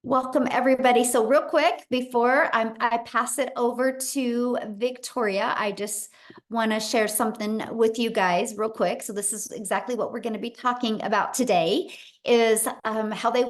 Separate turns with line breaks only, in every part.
Welcome, everybody. So real quick, before I pass it over to Victoria, I just want to share something with you guys real quick. So this is exactly what we're going to be talking about today is how they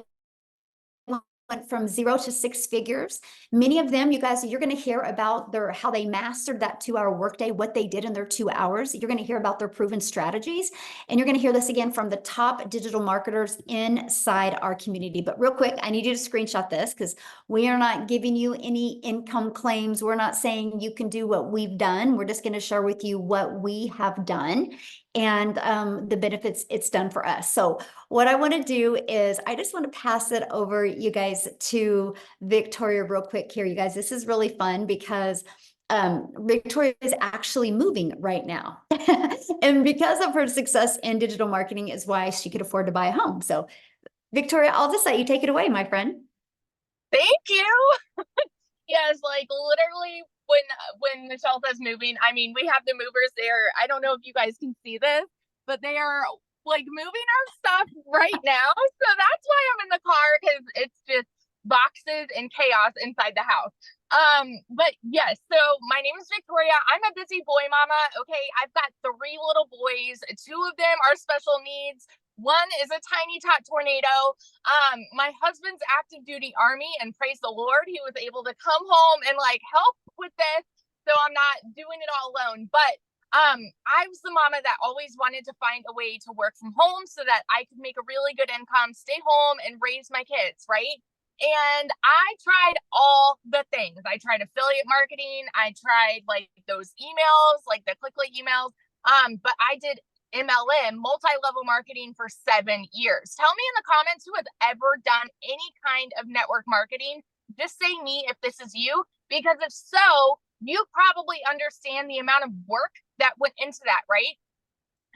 went from 0 to 6 figures. Many of them, you guys, you're going to hear about how they mastered that 2-hour workday, what they did in their 2 hours. You're going to hear about their proven strategies, and you're going to hear this again from the top digital marketers inside our community. But real quick, I need you to screenshot this because we are not giving you any income claims. We're not saying you can do what we've done. We're just going to share with you what we have done and the benefits it's done for us. So what I want to do is I just want to pass it over, you guys, to Victoria real quick here. You guys, this is really fun because Victoria is actually moving right now. And because of her success in digital marketing is why she could afford to buy a home. So Victoria, I'll just let you take it away, my friend.
Thank you. Yes, like literally when Michelle says moving, I mean we have the movers there. I don't know if you guys can see this, but they are like moving our stuff right now. So that's why I'm in the car because it's just boxes and chaos inside the house. But yes, so my name is Victoria. I'm a busy boy mama. Okay, I've got three little boys. Two of them are special needs. One is a tiny tot tornado. My husband's active duty army, and praise the Lord, he was able to come home and like help with this. So I'm not doing it all alone. But I was the mama that always wanted to find a way to work from home so that I could make a really good income, stay home, and raise my kids, right? And I tried all the things. I tried affiliate marketing. I tried like those emails, like the click emails. But I did MLM, multi-level marketing, for 7 years. Tell me in the comments who has ever done any kind of network marketing. Just say me if this is you, because if so, you probably understand the amount of work that went into that, right?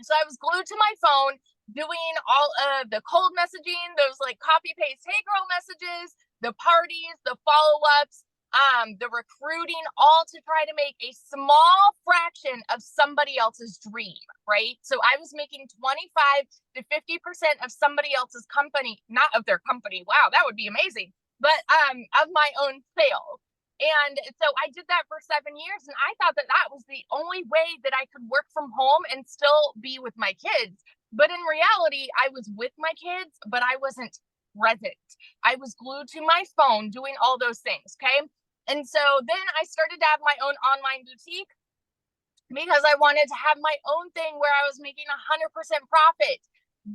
So I was glued to my phone doing all of the cold messaging, those like copy paste, hey girl messages, the parties, the follow ups, the recruiting, all to try to make a small fraction of somebody else's dream, right? So I was making 25 to 50% of somebody else's company, not of their company. Wow, that would be amazing. But of my own sales. And so I did that for 7 years, and I thought that that was the only way that I could work from home and still be with my kids. But in reality, I was with my kids, but I wasn't present. I was glued to my phone doing all those things. Okay. And so then I started to have my own online boutique because I wanted to have my own thing where I was making 100% profit.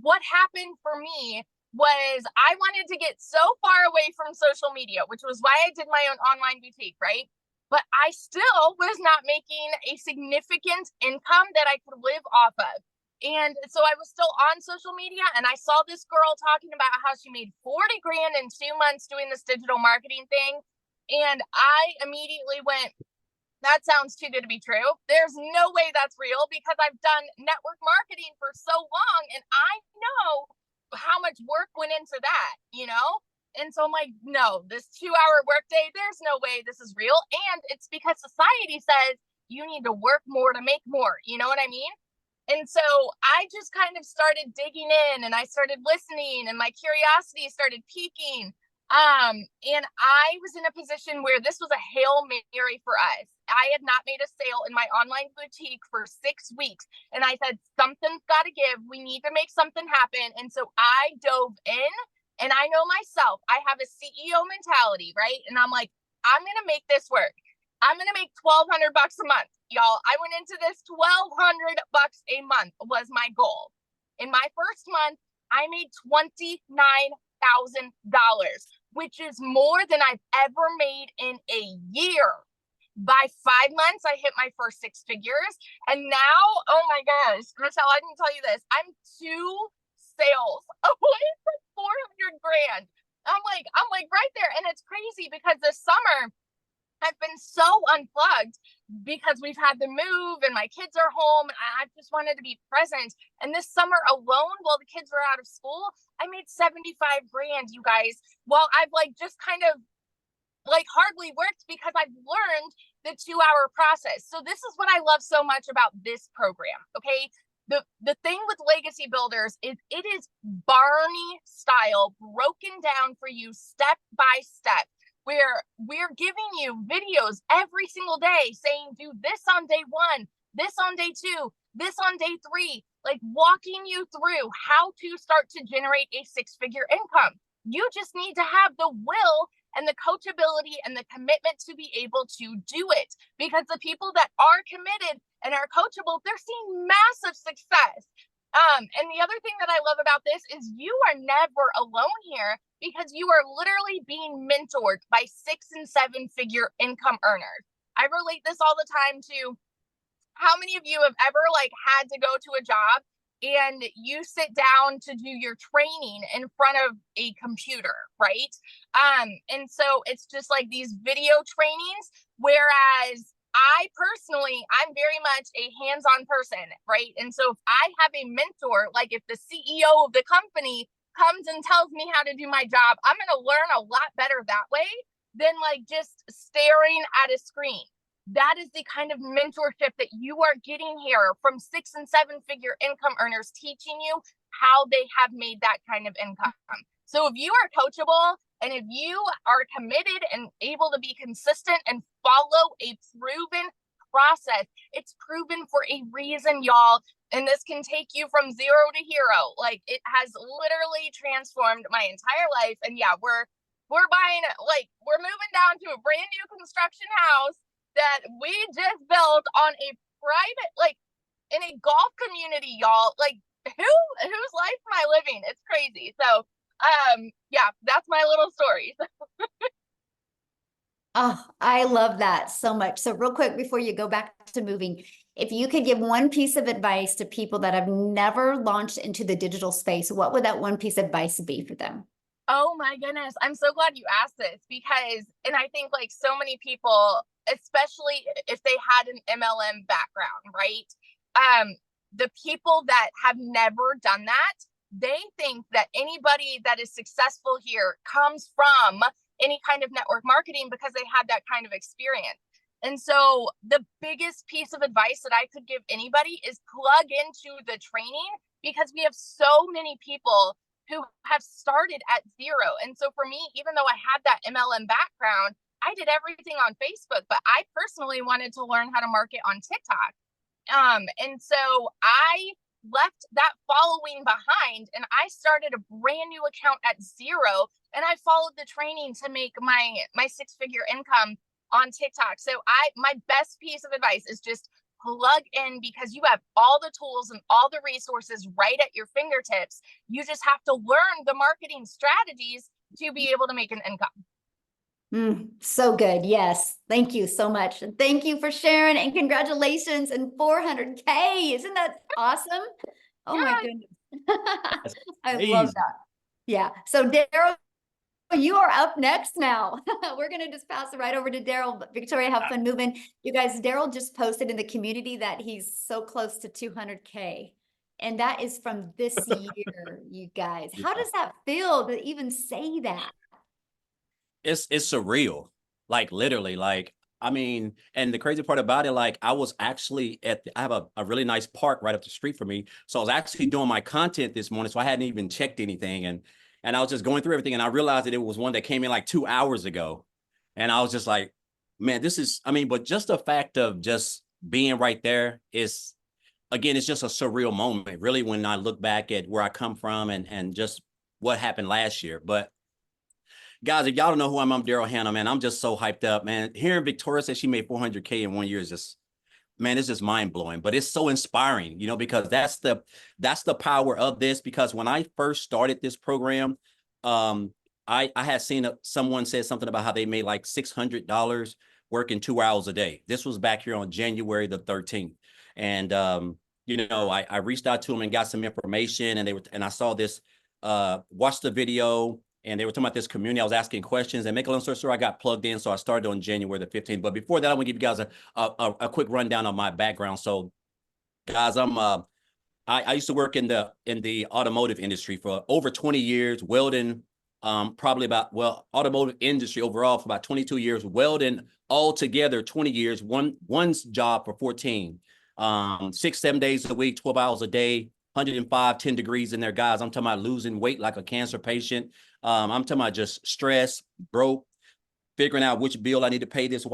What happened for me was I wanted to get so far away from social media, which was why I did my own online boutique, right? But I still was not making a significant income that I could live off of. And so I was still on social media, and I saw this girl talking about how she made 40 grand in 2 months doing this digital marketing thing. And I immediately went, that sounds too good to be true. There's no way that's real because I've done network marketing for so long and I know how much work went into that, you know? And so I'm like, no, this 2-hour workday, there's no way this is real. And it's because society says you need to work more to make more. You know what I mean? And so I just kind of started digging in and I started listening and my curiosity started piquing. And I was in a position where this was a Hail Mary for us. I had not made a sale in my online boutique for 6 weeks. And I said, something's got to give. We need to make something happen. And so I dove in, and I know myself, I have a CEO mentality, right? And I'm like, I'm going to make this work. I'm going to make $1,200 a month, y'all. I went into this $1,200 a month was my goal. In my first month, I made $29,000, which is more than I've ever made in a year. By 5 months, I hit my first 6 figures. And now, oh my gosh, Michelle, I didn't tell you this. I'm 2 sales away from 400 grand. I'm like right there. And it's crazy because this summer I've been so unplugged because we've had to move and my kids are home. And I just wanted to be present. And this summer alone, while the kids were out of school, I made 75 grand, you guys. Well, I've like just kind of like hardly worked because I've learned the 2-hour process. So this is what I love so much about this program. Okay. the thing with legacy builders is it is Barney style, broken down for you step by step, where we're giving you videos every single day saying, do this on day one, this on day two, this on day three, like walking you through how to start to generate a six-figure income. You just need to have the will and the coachability and the commitment to be able to do it, because the people that are committed and are coachable, they're seeing massive success. And the other thing that I love about this is you are never alone here, because you are literally being mentored by 6 and 7 figure income earners. I relate this all the time to how many of you have ever like had to go to a job and you sit down to do your training in front of a computer, right? And so it's just like these video trainings, whereas I personally, I'm very much a hands-on person, right? And so if I have a mentor, like if the CEO of the company comes and tells me how to do my job, I'm going to learn a lot better that way than like just staring at a screen. That is the kind of mentorship that you are getting here from 6 and 7 figure income earners, teaching you how they have made that kind of income. So if you are coachable and if you are committed and able to be consistent and follow a proven process, it's proven for a reason, y'all. And this can take you from zero to hero. Like, it has literally transformed my entire life. And yeah, we're buying, like, we're moving down to a brand new construction house that we just built on a private, like, in a golf community, y'all. Like, whose life am I living? It's crazy. So yeah, that's my little story.
Oh, I love that so much. So real quick, before you go back to moving, if you could give one piece of advice to people that have never launched into the digital space, what would that one piece of advice be for them?
Oh my goodness. I'm so glad you asked this, because, and I think like so many people, especially if they had an MLM background, right? The people that have never done that, they think that anybody that is successful here comes from any kind of network marketing because they had that kind of experience. And so the biggest piece of advice that I could give anybody is plug into the training, because we have so many people who have started at zero. And so for me, even though I had that MLM background, I did everything on Facebook, but I personally wanted to learn how to market on TikTok. And so I left that following behind and I started a brand new account at zero, and I followed the training to make my six-figure income on TikTok. So my best piece of advice is just plug in, because you have all the tools and all the resources right at your fingertips. You just have to learn the marketing strategies to be able to make an income.
So good. Yes. Thank you so much. And thank you for sharing, and congratulations and 400K. Isn't that awesome? Oh my goodness.
That's
I love
crazy.
that. Yeah. So Daryl, you are up next now. We're going to just pass it right over to Daryl. Victoria, have fun moving. You guys, Daryl just posted in the community that he's so close to 200K. And that is from this year, you guys. How does that feel to even say that?
It's surreal. Like literally, like I mean, and the crazy part about it, like I was actually I have a really nice park right up the street from me. So I was actually doing my content this morning. So I hadn't even checked anything. And I was just going through everything, and I realized that it was one that came in like 2 hours ago. And I was just like, man, this is, I mean, but just the fact of just being right there is, again, it's just a surreal moment, really, when I look back at where I come from and just what happened last year. But guys, if y'all don't know who I'm Daryl Hannah, man. I'm just so hyped up, man. Hearing Victoria say she made 400K in 1 year is just, man, it's just mind blowing. But it's so inspiring, you know, because that's the power of this. Because when I first started this program, I had seen someone said something about how they made like $600 working 2 hours a day. This was back here on January the 13th, and you know, I reached out to them and got some information, and I saw this, watched the video. And they were talking about this community. I was asking questions, and make a long story short, I got plugged in. So I started on January the 15th. But before that, I want to give you guys a quick rundown of my background. So, guys, I used to work in the automotive industry for over 20 years, welding, automotive industry overall for about 22 years, welding all together 20 years, one's job for 14. 6, 7 days a week, 12 hours a day, 105, 10 degrees in there, guys. I'm talking about losing weight like a cancer patient. I'm talking about just stress, broke, figuring out which bill I need to pay this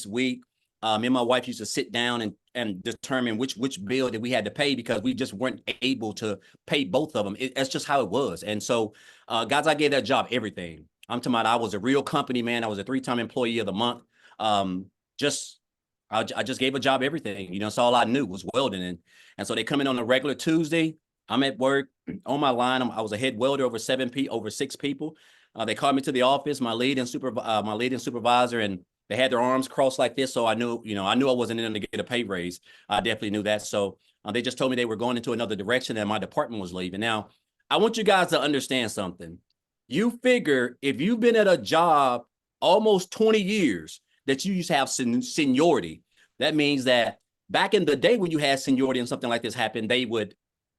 week. Me and my wife used to sit down and determine which bill that we had to pay because we just weren't able to pay both of them. That's just how it was. And so, guys, I gave that job everything. I'm talking about I was a real company man. I was a 3-time employee of the month. Just I just gave a job everything. You know, that's all I knew was welding. And so they come in on a regular Tuesday. I'm at work on my line. I was a head welder over 6 people. They called me to the office, my lead and supervisor, and they had their arms crossed like this. So I knew I wasn't in to get a pay raise. I definitely knew that. So they just told me they were going into another direction and my department was leaving. Now, I want you guys to understand something. You figure if you've been at a job almost 20 years that you used to have seniority, that means that back in the day when you had seniority and something like this happened, they would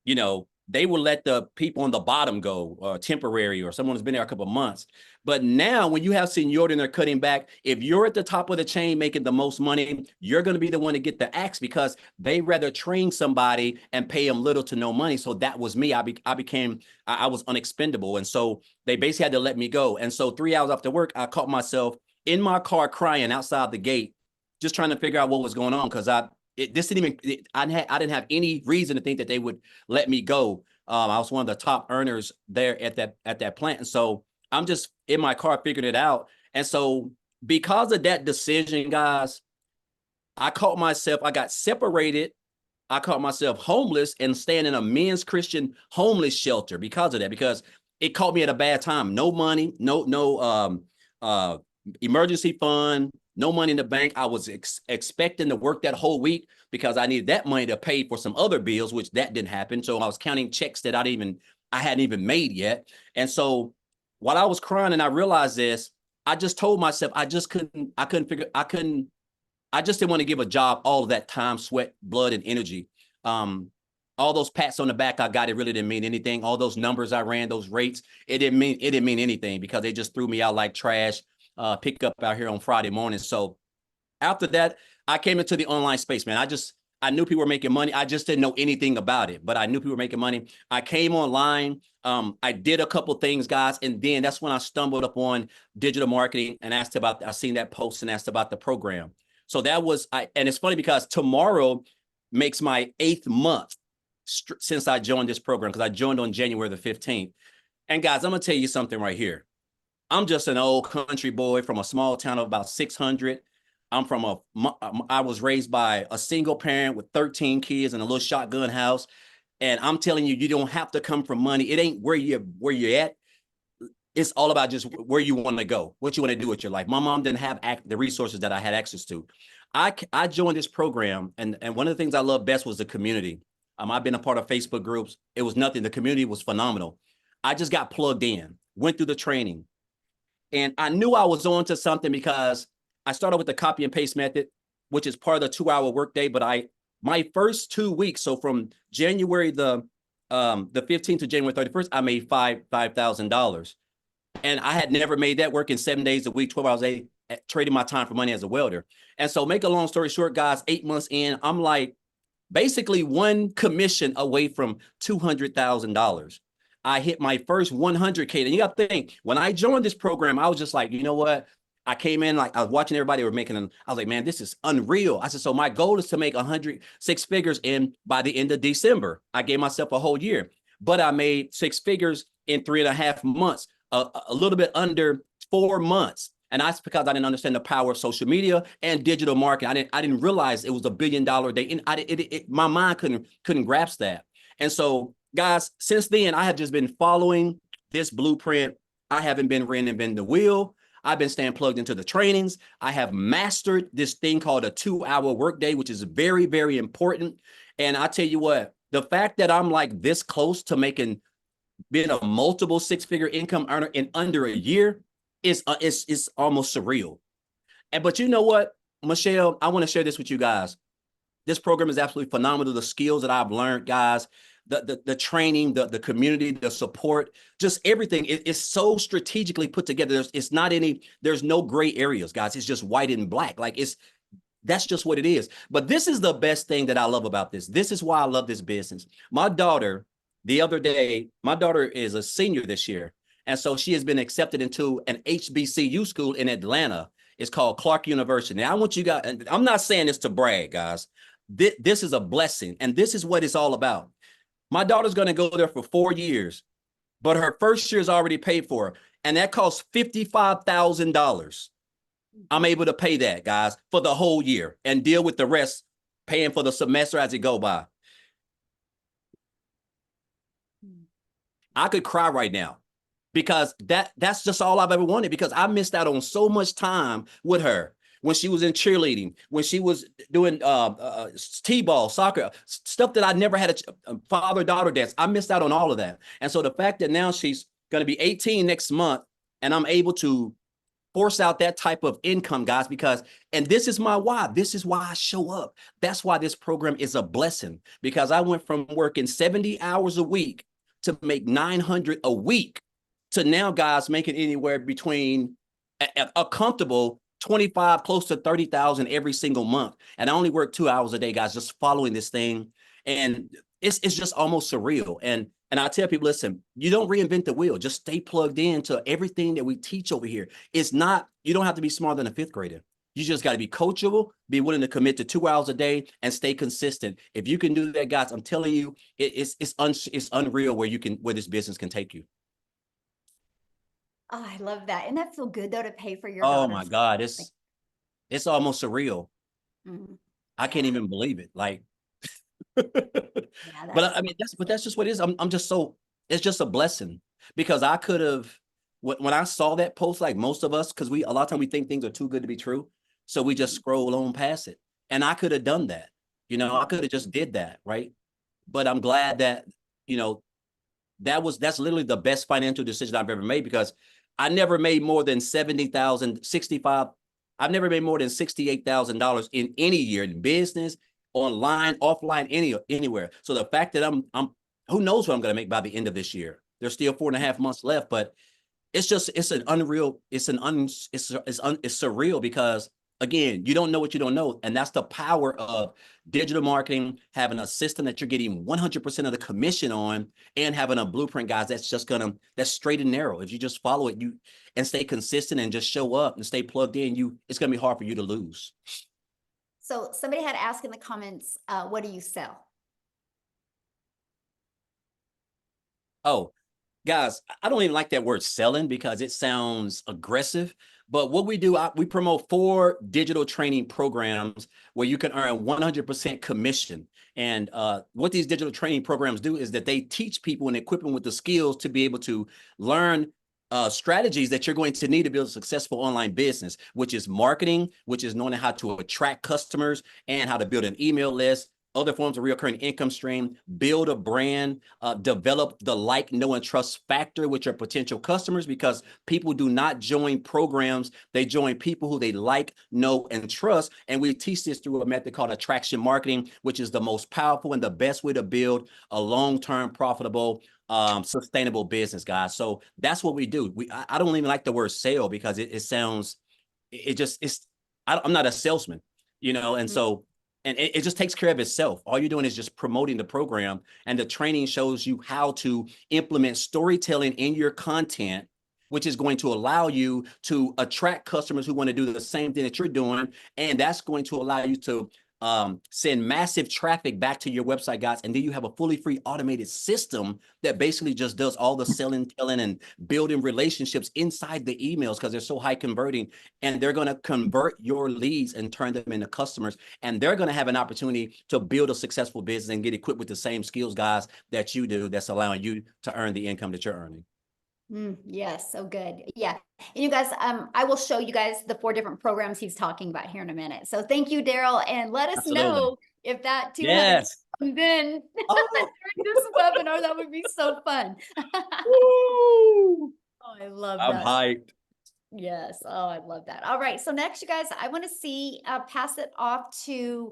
let the people on the bottom go, temporary, or someone who's been there a couple of months. But now when you have seniority and they're cutting back, if you're at the top of the chain making the most money, you're going to be the one to get the axe because they rather train somebody and pay them little to no money. So that was me. I was unexpendable. And so they basically had to let me go. And so 3 hours after work, I caught myself in my car crying outside the gate, just trying to figure out what was going on because I didn't have any reason to think that they would let me go. I was one of the top earners there at that plant. And so I'm just in my car figuring it out. And so because of that decision, guys, I got separated. I caught myself homeless and staying in a men's Christian homeless shelter because of that, because it caught me at a bad time. No money, no emergency fund, no money in the bank. I was expecting to work that whole week because I needed that money to pay for some other bills, which that didn't happen. So I was counting checks that I hadn't even made yet. And so while I was crying and I realized this, I just told myself I just didn't want to give a job all of that time, sweat, blood, and energy. All those pats on the back I got, it really didn't mean anything. All those numbers I ran, those rates, it didn't mean anything because they just threw me out like trash. Pick up out here on Friday morning. So after that, I came into the online space, man. I knew people were making money. I just didn't know anything about it, but I knew people were making money. I came online. I did a couple things, guys. And then that's when I stumbled upon digital marketing and I seen that post and asked about the program. So and it's funny because tomorrow makes my 8th month since I joined this program, because I joined on January the 15th. And guys, I'm going to tell you something right here. I'm just an old country boy from a small town of about 600. I was raised by a single parent with 13 kids in a little shotgun house. And I'm telling you, you don't have to come from money. It ain't where you're at. It's all about just where you want to go, what you want to do with your life. My mom didn't have the resources that I had access to. I joined this program, and one of the things I love best was the community. I've been a part of Facebook groups. It was nothing. The community was phenomenal. I just got plugged in, went through the training. And I knew I was on to something because I started with the copy and paste method, which is part of the 2-hour workday. But my first 2 weeks, so from January the 15th to January 31st, I made $5,000. And I had never made that working 7 days a week, 12 hours a day, trading my time for money as a welder. And so make a long story short, guys, 8 months in, I'm like basically one commission away from $200,000. I hit my first 100K. And you got to think, when I joined this program, I was just like, you know what? I came in, like I was watching everybody were making them. I was like, man, this is unreal. I said, so my goal is to make 6 figures by the end of December. I gave myself a whole year, but I made 6 figures in 3.5 months, a little bit under 4 months. And that's because I didn't understand the power of social media and digital marketing. I didn't realize it was $1 billion day. And my mind couldn't grasp that. And so, guys, since then, I have just been following this blueprint. I haven't been reinventing the wheel. I've been staying plugged into the trainings. I have mastered this thing called a 2-hour workday, which is very, very important. And I tell you what, the fact that I'm like this close to being a multiple 6-figure income earner in under a year is almost surreal. But you know what, Michelle, I want to share this with you guys. This program is absolutely phenomenal. The skills that I've learned, guys, the training, the community, the support, just everything is so strategically put together. There's no gray areas, guys. It's just white and black. Like That's just what it is. But this is the best thing that I love about this. This is why I love this business. My daughter, the other day, my daughter is a senior this year. And so she has been accepted into an HBCU school in Atlanta. It's called Clark University. Now, I want you guys, and I'm not saying this to brag, guys. This is a blessing, and this is what it's all about. My daughter's going to go there for 4 years, but her first year is already paid for, and that costs $55,000. I'm able to pay that, guys, for the whole year and deal with the rest, paying for the semester as it go by. I could cry right now because that's just all I've ever wanted, because I missed out on so much time with her when she was in cheerleading, when she was doing t-ball, soccer, stuff that I never had a father-daughter dance. I missed out on all of that. And so the fact that now she's going to be 18 next month and I'm able to force out that type of income, guys, because, and this is my why. This is why I show up. That's why this program is a blessing, because I went from working 70 hours a week to make 900 a week to now, guys, making anywhere between a comfortable 25, close to 30,000 every single month. And I only work 2 hours a day, guys, just following this thing. And it's just almost surreal. And I tell people, listen, you don't reinvent the wheel. Just stay plugged into everything that we teach over here. It's not, you don't have to be smarter than a fifth grader. You just got to be coachable, be willing to commit to 2 hours a day, and stay consistent. If you can do that, guys, I'm telling you, it's unreal where this business can take you.
Oh, I love that. And that feel good though to pay for your
Oh
daughter's.
my God, it's almost surreal.
Mm,
I can't even believe it. Like,
yeah,
but I mean, that's just what it is. I'm just so, it's just a blessing, because I could have, when I saw that post, like most of us, because a lot of times we think things are too good to be true, so we just scroll on past it. And I could have done that, I could have just did that, right? But I'm glad that, you know, that's literally the best financial decision I've ever made, because I never made more than 70,000, 65. I've never made more than $68,000 in any year in business, online, offline, anywhere. So the fact that I'm who knows what I'm going to make by the end of this year. There's still 4.5 months left, but it's surreal, because again, you don't know what you don't know. And that's the power of digital marketing, having a system that you're getting 100% of the commission on, and having a blueprint, guys, that's straight and narrow. If you just follow it, and stay consistent and just show up and stay plugged in, it's going to be hard for you to lose.
So somebody had asked in the comments, what do you sell?
Oh, guys, I don't even like that word selling, because it sounds aggressive. But what we do, we promote 4 digital training programs where you can earn 100% commission. And what these digital training programs do is that they teach people and equip them with the skills to be able to learn strategies that you're going to need to build a successful online business, which is marketing, which is knowing how to attract customers and how to build an email list, other forms of recurring income stream, build a brand, develop the like, know, and trust factor with your potential customers, because people do not join programs. They join people who they like, know, and trust. And we teach this through a method called attraction marketing, which is the most powerful and the best way to build a long-term, profitable, sustainable business, guys. So that's what we do. I don't even like the word sale, because it sounds, I'm not a salesman, and so, and it just takes care of itself. All you're doing is just promoting the program, and the training shows you how to implement storytelling in your content, which is going to allow you to attract customers who want to do the same thing that you're doing. And that's going to allow you to send massive traffic back to your website, guys. And then you have a fully free automated system that basically just does all the selling, telling, and building relationships inside the emails, because they're so high converting. And they're going to convert your leads and turn them into customers. And they're going to have an opportunity to build a successful business and get equipped with the same skills, guys, that you do, that's allowing you to earn the income that you're earning.
Yes, so good. Yeah. And you guys, I will show you guys the 4 different programs he's talking about here in a minute. So thank you, Daryl, and let us
Absolutely.
know if that 200
Yes.
comes in
Oh.
during this webinar. That would be so fun.
Woo.
Oh, I love
I'm
that.
hyped.
Yes. Oh, I love that. All right. So next, you guys, I want to pass it off to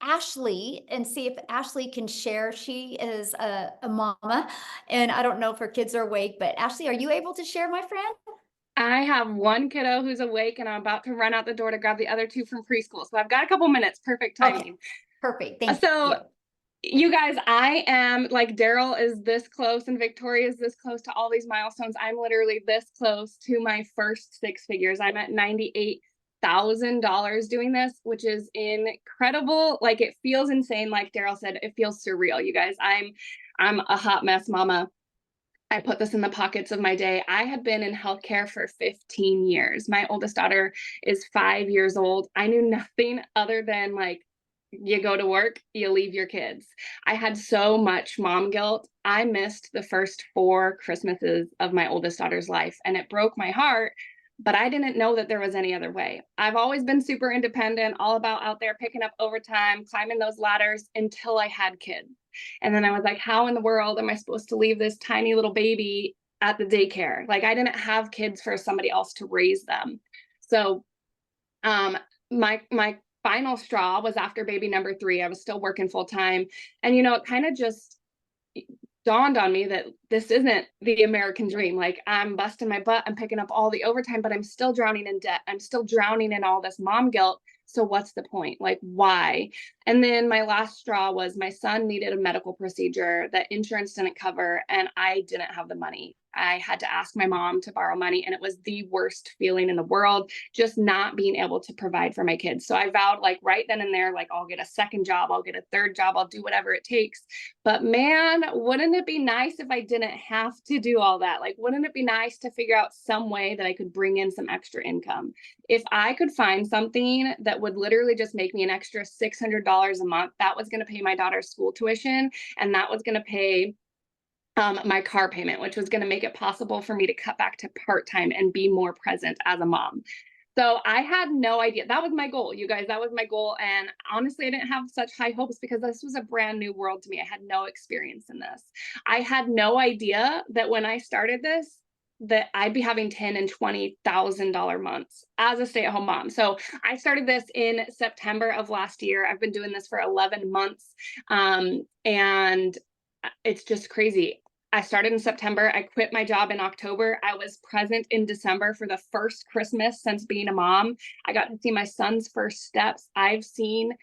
Ashley and see if Ashley can share. She is a mama, and I don't know if her kids are awake, but Ashley, are you able to share, my friend?
I have one kiddo who's awake and I'm about to run out the door to grab the other two from preschool. So I've got a couple minutes. Perfect
Okay,
timing.
perfect. Thank
So
you.
you guys, I am like Daryl is this close and Victoria is this close to all these milestones. I'm literally this close to my first six figures. I'm at $98,000 doing this, which is incredible. Like it feels insane. Like Daryl said, it feels surreal. You guys, I'm a hot mess mama. I put this in the pockets of my day. I had been in healthcare for 15 years. My oldest daughter is 5 years old. I knew nothing other than like, you go to work, you leave your kids. I had so much mom guilt. I missed the first 4 Christmases of my oldest daughter's life, and it broke my heart. But I didn't know that there was any other way. I've always been super independent, all about out there picking up overtime, climbing those ladders until I had kids. And then I was like, how in the world am I supposed to leave this tiny little baby at the daycare? Like I didn't have kids for somebody else to raise them. So um my final straw was after baby number 3. I was still working full time. And it kind of just dawned on me that this isn't the American dream. Like I'm busting my butt, I'm picking up all the overtime, but I'm still drowning in debt. I'm still drowning in all this mom guilt. So what's the point? Like why? And then my last straw was my son needed a medical procedure that insurance didn't cover and I didn't have the money. I had to ask my mom to borrow money and it was the worst feeling in the world, just not being able to provide for my kids. So I vowed like right then and there, like I'll get a second job, I'll get a third job, I'll do whatever it takes. But man, wouldn't it be nice if I didn't have to do all that? Like, wouldn't it be nice to figure out some way that I could bring in some extra income? If I could find something that would literally just make me an extra $600 a month, that was going to pay my daughter's school tuition and that was going to pay my car payment, which was going to make it possible for me to cut back to part-time and be more present as a mom. So I had no idea. That was my goal, you guys. That was my goal. And honestly, I didn't have such high hopes because this was a brand new world to me. I had no experience in this. I had no idea that when I started this, that I'd be having $10,000 and $20,000 months as a stay-at-home mom. So I started this in September of last year. I've been doing this for 11 months. And it's just crazy. I started in September. I quit my job in October. I was present in December for the first Christmas since being a mom. I got to see my son's first steps. I've seen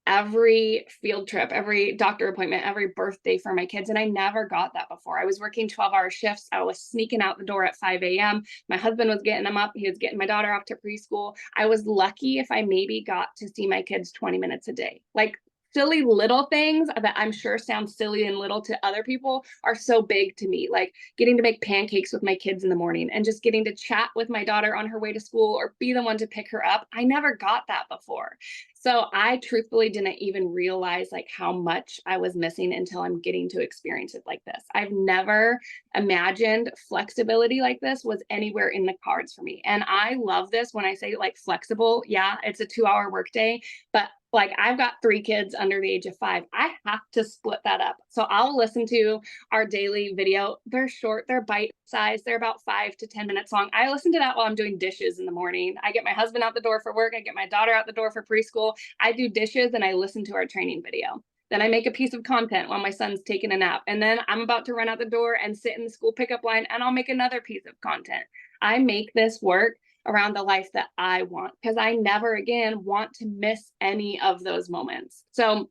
every field trip, every doctor appointment, every birthday for my kids. And I never got that before. I was working 12-hour shifts. I was sneaking out the door at 5 a.m. My husband was getting them up. He was getting my daughter off to preschool. I was lucky if I maybe got to see my kids 20 minutes a day. Like silly little things that I'm sure sound silly and little to other people are so big to me. Like getting to make pancakes with my kids in the morning and just getting to chat with my daughter on her way to school or be the one to pick her up. I never got that before. So I truthfully didn't even realize like how much I was missing until I'm getting to experience it like this. I've never imagined flexibility like this was anywhere in the cards for me. And I love this when I say like flexible. Yeah, it's a 2-hour workday, but like I've got 3 kids under the age of 5. I have to split that up. So I'll listen to our daily video. They're short, they're bite sized, they're about 5 to 10 minutes long. I listen to that while I'm doing dishes in the morning. I get my husband out the door for work. I get my daughter out the door for preschool. I do dishes and I listen to our training video. Then I make a piece of content while my son's taking a nap. And then I'm about to run out the door and sit in the school pickup line and I'll make another piece of content. I make this work around the life that I want because I never again want to miss any of those moments. So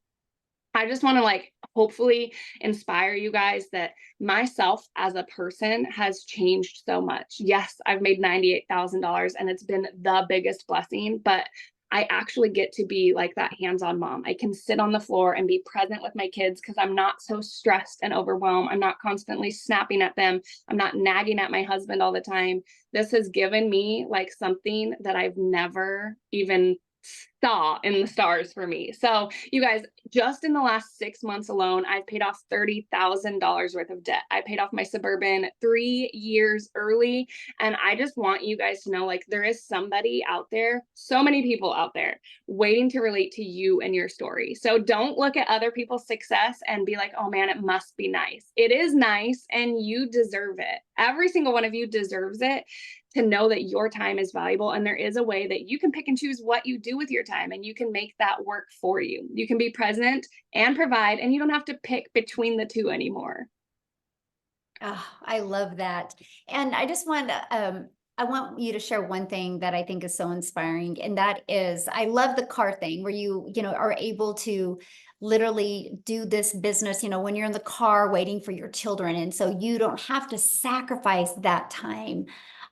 I just want to like hopefully inspire you guys that myself as a person has changed so much. Yes, I've made $98,000 and it's been the biggest blessing, but I actually get to be like that hands-on mom. I can sit on the floor and be present with my kids because I'm not so stressed and overwhelmed. I'm not constantly snapping at them. I'm not nagging at my husband all the time. This has given me like something that I've never even saw in the stars for me. So you guys, just in the last 6 months alone, I've paid off $30,000 worth of debt. I paid off my Suburban 3 years early. And I just want you guys to know, like, there is somebody out there, so many people out there waiting to relate to you and your story. So don't look at other people's success and be like, oh man, it must be nice. It is nice and you deserve it. Every single one of you deserves it, to know that your time is valuable and there is a way that you can pick and choose what you do with your time and you can make that work for you. You can be present and provide and you don't have to pick between the two anymore.
Oh, I love that. And I just want to I want you to share one thing that I think is so inspiring, and that is, I love the car thing where you know, are able to literally do this business, you know, when you're in the car waiting for your children. And so you don't have to sacrifice that time.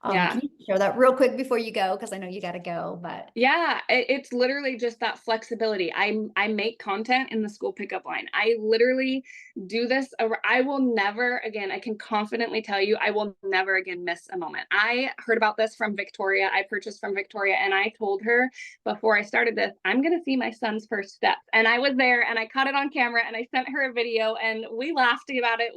Yeah.
Can you share that real quick before you go? Because I know you got to go, but.
Yeah, it's literally just that flexibility. I make content in the school pickup line. I literally do this. I will never again, I can confidently tell you, I will never again miss a moment. I heard about this from Victoria. I purchased from Victoria, and I told her before I started this, I'm going to see my son's first steps. And I was there, and I caught it on camera, and I sent her a video, and we laughed about it.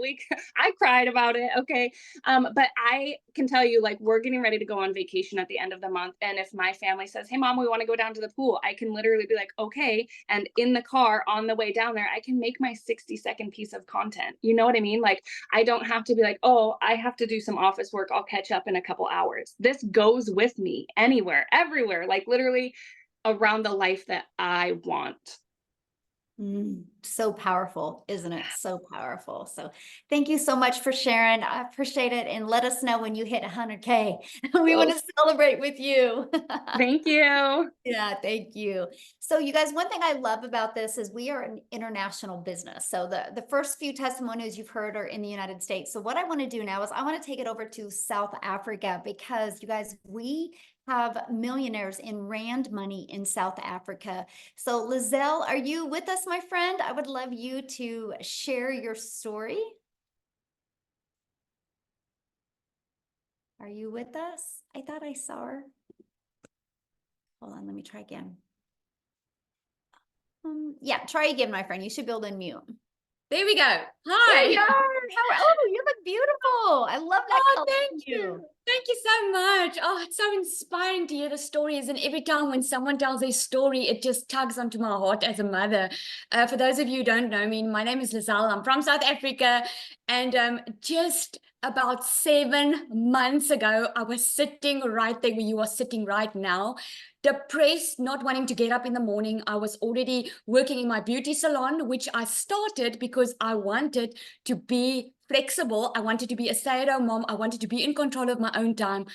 I cried about it. Okay. But I can tell you, like, we're getting ready to go on vacation at the end of the month. And if my family says, hey, mom, we want to go down to the pool, I can literally be like, okay. And in the car on the way down there, I can make my 60-second piece of content. You know what I mean? Like, I don't have to be like, oh, I have to do some office work. I'll catch up in a couple hours. This goes with me anywhere, everywhere, like literally around the life that I want.
So powerful, isn't it? So powerful. So thank you so much for sharing. I appreciate it. And let us know when you hit 100K. We want to celebrate with you.
Thank you.
Yeah, thank you. So you guys, one thing I love about this is we are an international business. So the first few testimonials you've heard are in the United States. So what I want to do now is I want to take it over to South Africa, because you guys, we have millionaires in rand money in South Africa. So Lizelle, are you with us, my friend? I would love you to share your story. Are you with us? I thought I saw her. Hold on, let me try again. Yeah, try again, my friend. You should be able to unmute.
There we go.
There
Hi.
you are. Oh, you look beautiful. I love that
Oh,
color
thank
on
you. Thank you so much. Oh, it's so inspiring to hear the stories. And every time when someone tells their story, it just tugs onto my heart as a mother. For those of you who don't know me, my name is Lizelle. I'm from South Africa. And just about 7 months ago, I was sitting right there where you are sitting right now, depressed, not wanting to get up in the morning. I was already working in my beauty salon, which I started because I wanted to be flexible. I wanted to be a stay-at-home mom. I wanted to be in control of my own time.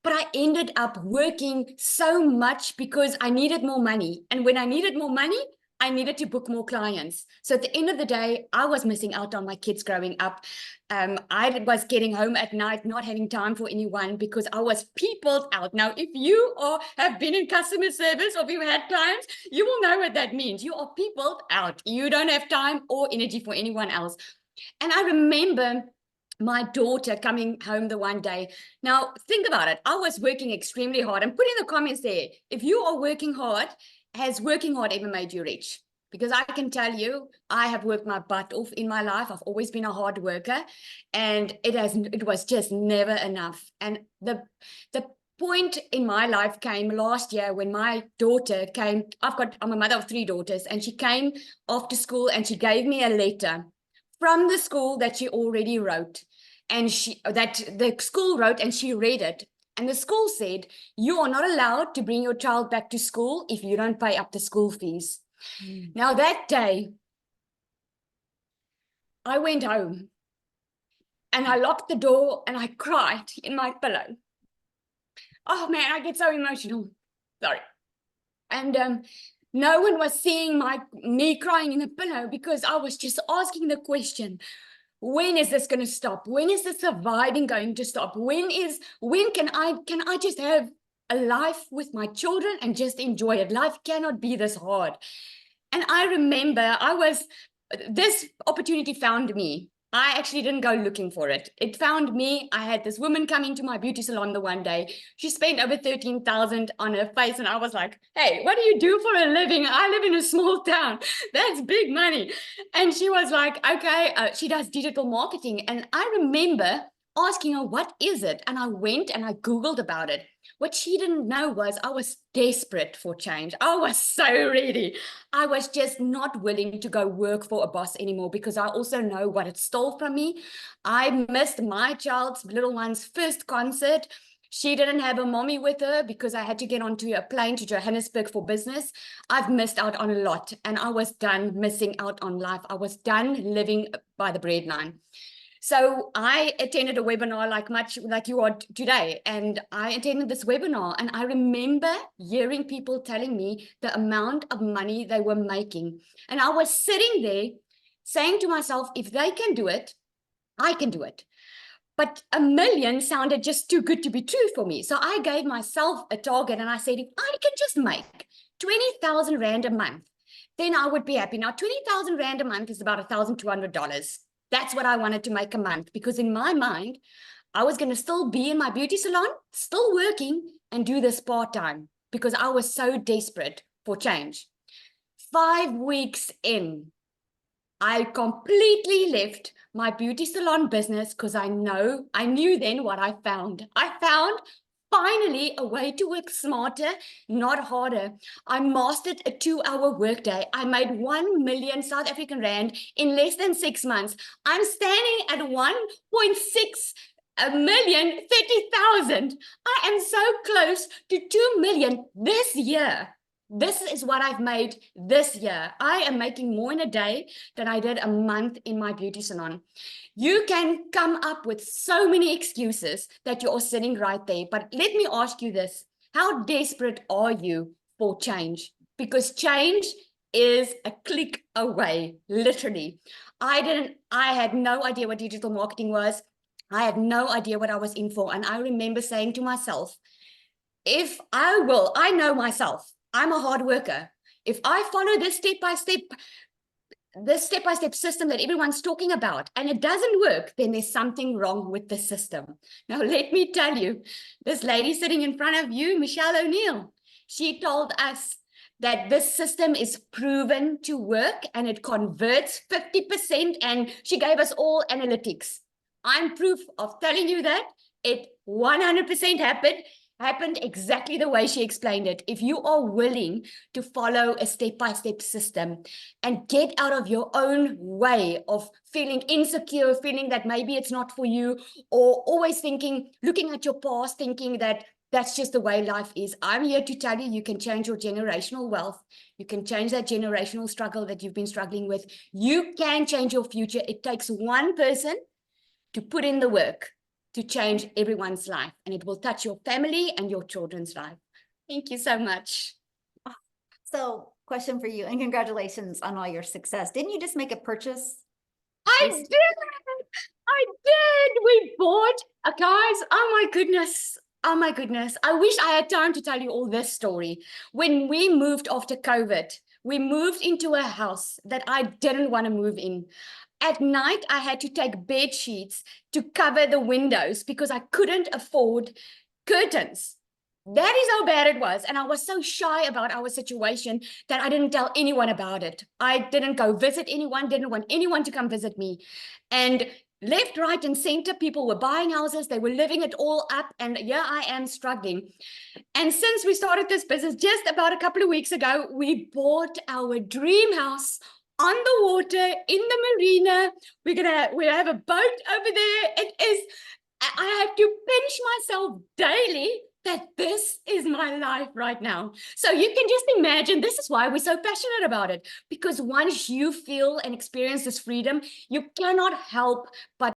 But I ended up working so much because I needed more money. And when I needed more money, I needed to book more clients. So at the end of the day, I was missing out on my kids growing up. I was getting home at night, not having time for anyone because I was peopled out. Now, if you have been in customer service or if you've had clients, you will know what that means. You are peopled out. You don't have time or energy for anyone else. And I remember my daughter coming home the one day. Now, think about it. I was working extremely hard. And put in the comments there, if you are working hard, has working hard ever made you rich? Because I can tell you, I have worked my butt off in my life. I've always been a hard worker, and it was just never enough. And the point in my life came last year when my daughter came. I'm a mother of 3 daughters, and she came after school and she gave me a letter from the school that she already wrote, and that the school wrote, and she read it. And the school said, you are not allowed to bring your child back to school if you don't pay up the school fees. Now that day, I went home and I locked the door and I cried in my pillow. Oh man, I get so emotional. Sorry. And no one was seeing me crying in the pillow because I was just asking the question, when is this going to stop? When is the surviving going to stop? When can I just have a life with my children and just enjoy it? Life cannot be this hard. And I remember this opportunity found me. I actually didn't go looking for it. It found me. I had this woman come into my beauty salon the one day. She spent over 13,000 on her face. And I was like, hey, what do you do for a living? I live in a small town. That's big money. And she was like, okay, she does digital marketing. And I remember asking her, what is it? And I went and I Googled about it. What she didn't know was I was desperate for change. I was so ready. I was just not willing to go work for a boss anymore because I also know what it stole from me. I missed my child's little one's first concert. She didn't have a mommy with her because I had to get onto a plane to Johannesburg for business. I've missed out on a lot, and I was done missing out on life. I was done living by the breadline. So I attended a webinar much like you are today, and I attended this webinar, and I remember hearing people telling me the amount of money they were making. And I was sitting there saying to myself, if they can do it, I can do it. But $1 million sounded just too good to be true for me. So I gave myself a target and I said, if I can just make 20,000 Rand a month, then I would be happy. Now, 20,000 Rand a month is about $1,200. That's what I wanted to make a month, because in my mind, I was going to still be in my beauty salon, still working, and do this part-time because I was so desperate for change. 5 weeks in, I completely left my beauty salon business because I knew then what I found. I found finally a way to work smarter, not harder. I mastered a 2-hour workday. I made 1 million South African Rand in less than 6 months. I'm standing at 1.6 million, 30,000. I am so close to 2 million this year. This is what I've made this year. I am making more in a day than I did a month in my beauty salon. You can come up with so many excuses that you're sitting right there. But let me ask you this. How desperate are you for change? Because change is a click away, literally. I had no idea what digital marketing was. I had no idea what I was in for. And I remember saying to myself, I know myself. I'm a hard worker. If I follow this step-by-step system that everyone's talking about, and it doesn't work, then there's something wrong with the system. Now, let me tell you, this lady sitting in front of you, Michelle O'Neill, she told us that this system is proven to work and it converts 50%, and she gave us all analytics. I'm proof of telling you that it 100% happened exactly the way she explained it. If you are willing to follow a step-by-step system and get out of your own way of feeling insecure, feeling that maybe it's not for you, or always looking at your past, thinking that that's just the way life is. I'm here to tell you, you can change your generational wealth. You can change that generational struggle that you've been struggling with. You can change your future. It takes one person to put in the work to change everyone's life, and it will touch your family and your children's life. Thank you so much.
So, question for you, and congratulations on all your success. Didn't you just make a purchase?
I did. We bought, guys. Oh my goodness. Oh my goodness. I wish I had time to tell you all this story. When we moved after COVID, we moved into a house that I didn't want to move in. At night, I had to take bed sheets to cover the windows because I couldn't afford curtains. That is how bad it was. And I was so shy about our situation that I didn't tell anyone about it. I didn't go visit anyone, didn't want anyone to come visit me. And left, right, and center, people were buying houses. They were living it all up. And yeah, I am struggling. And since we started this business just about a couple of weeks ago, we bought our dream house on the water in the marina. We have a boat over there. I have to pinch myself daily that this is my life right now. So you can just imagine, this is why we're so passionate about it, because once you feel and experience this freedom, you cannot help but